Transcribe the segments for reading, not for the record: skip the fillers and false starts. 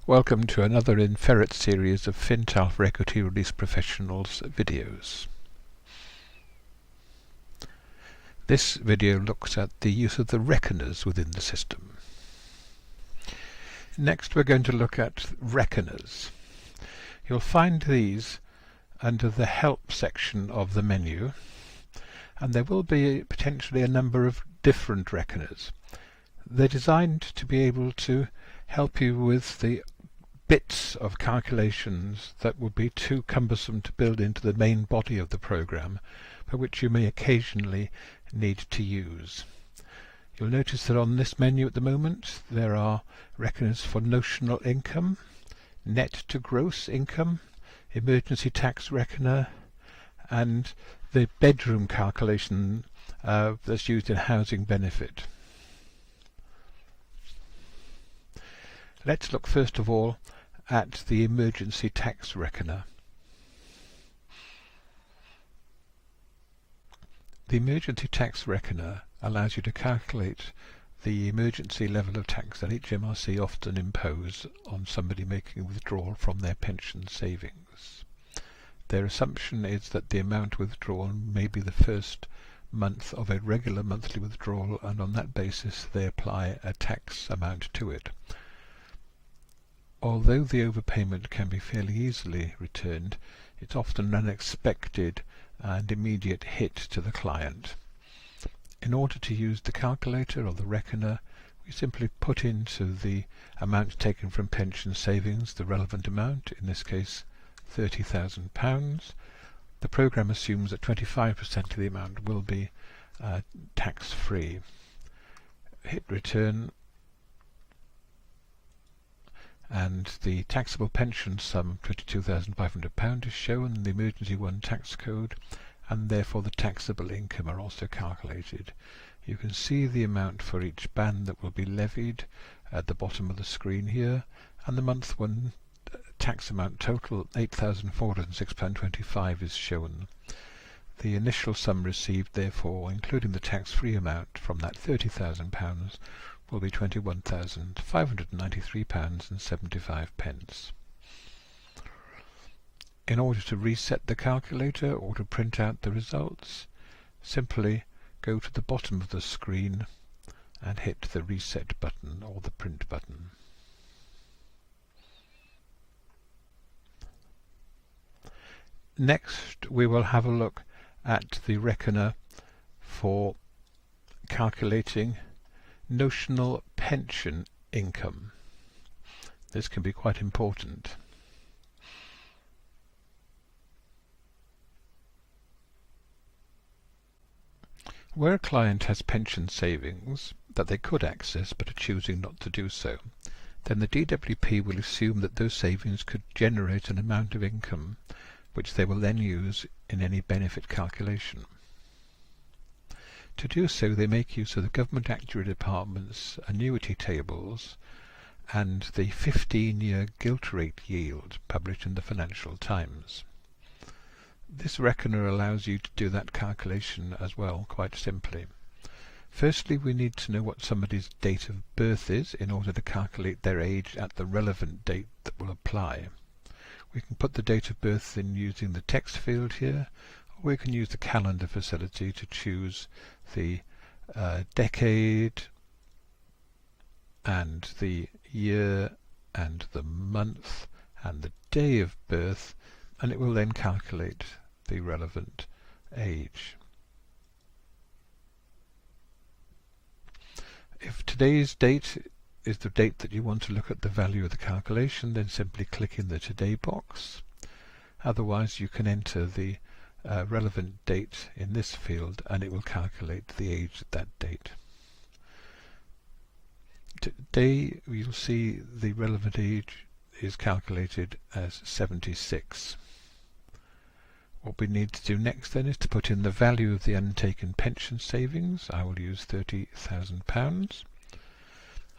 Welcome to another in Ferret series of Fintal for Equity Release Professionals videos. This video looks at the use of the reckoners within the system. Next we're going to look at reckoners. You'll find these under the Help section of the menu, and there will be potentially a number of different reckoners. They're designed to be able to help you with the bits of calculations that would be too cumbersome to build into the main body of the program, but which you may occasionally need to use. You'll notice that on this menu at the moment there are reckoners for notional income, net to gross income, emergency tax reckoner, and the bedroom calculation that's used in housing benefit. Let's look first of all at the emergency tax reckoner. The emergency tax reckoner allows you to calculate the emergency level of tax that HMRC often impose on somebody making a withdrawal from their pension savings. Their assumption is that the amount withdrawn may be the first month of a regular monthly withdrawal, and on that basis they apply a tax amount to it. Although the overpayment can be fairly easily returned, it's often an unexpected and immediate hit to the client. In order to use the calculator or the reckoner, we simply put into the amount taken from pension savings the relevant amount, in this case £30,000. The program assumes that 25% of the amount will be tax-free. Hit return, and the taxable pension sum £22,500 is shown in the emergency one tax code, and therefore the taxable income are also calculated. You can see the amount for each band that will be levied at the bottom of the screen here, and the month one tax amount total £8,406.25 is shown. The initial sum received, therefore, including the tax-free amount from that £30,000, will be £21,593.75. In order to reset the calculator or to print out the results, simply go to the bottom of the screen and hit the reset button or the print button. Next we will have a look at the reckoner for calculating notional pension income. This can be quite important. Where a client has pension savings that they could access but are choosing not to do so, then the DWP will assume that those savings could generate an amount of income which they will then use in any benefit calculation. To do so, they make use of the Government Actuary Department's annuity tables and the 15-year gilt rate yield published in the Financial Times. This reckoner allows you to do that calculation as well, quite simply. Firstly, we need to know what somebody's date of birth is in order to calculate their age at the relevant date that will apply. We can put the date of birth in using the text field here, or we can use the calendar facility to choose the decade and the year and the month and the day of birth, and it will then calculate the relevant age. If today's date is the date that you want to look at the value of the calculation, then simply click in the Today box. Otherwise you can enter the relevant date in this field and it will calculate the age at that date. Today you'll see the relevant age is calculated as 76. What we need to do next then is to put in the value of the untaken pension savings. I will use £30,000,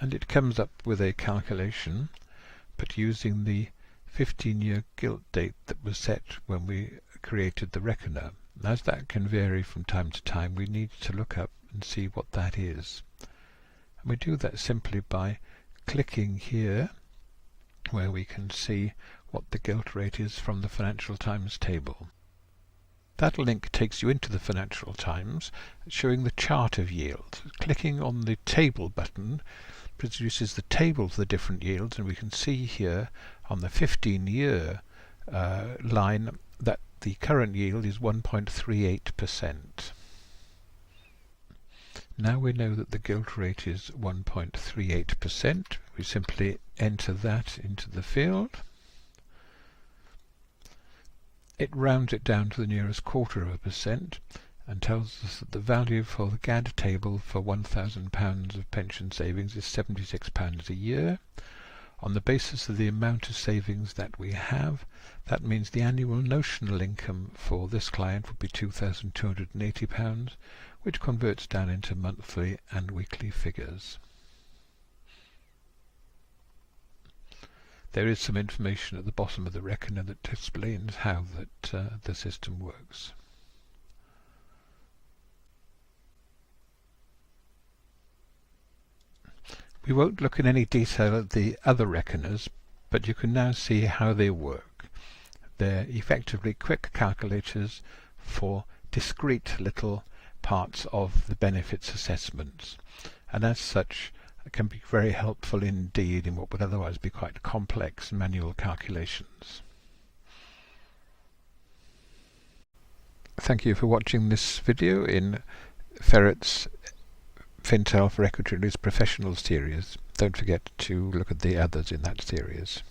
and it comes up with a calculation, but using the 15-year gilt date that was set when we created the reckoner. As that can vary from time to time, we need to look up and see what that is. And we do that simply by clicking here where we can see what the gilt rate is from the Financial Times table. That link takes you into the Financial Times, showing the chart of yield. Clicking on the table button produces the table for the different yields, and we can see here on the 15-year line that the current yield is 1.38%. Now we know that the gilt rate is 1.38%. We simply enter that into the field. It rounds it down to the nearest %, and tells us that the value for the GAD table for £1,000 of pension savings is £76 a year. On the basis of the amount of savings that we have, that means the annual notional income for this client would be £2,280, which converts down into monthly and weekly figures. There is some information at the bottom of the reckoner that explains how the system works. We won't look in any detail at the other reckoners, but you can now see how they work. They're effectively quick calculators for discrete little parts of the benefits assessments, and as such can be very helpful indeed in what would otherwise be quite complex manual calculations. Thank you for watching this video in Ferret's Fintal for Reckoners Professional series. Don't forget to look at the others in that series.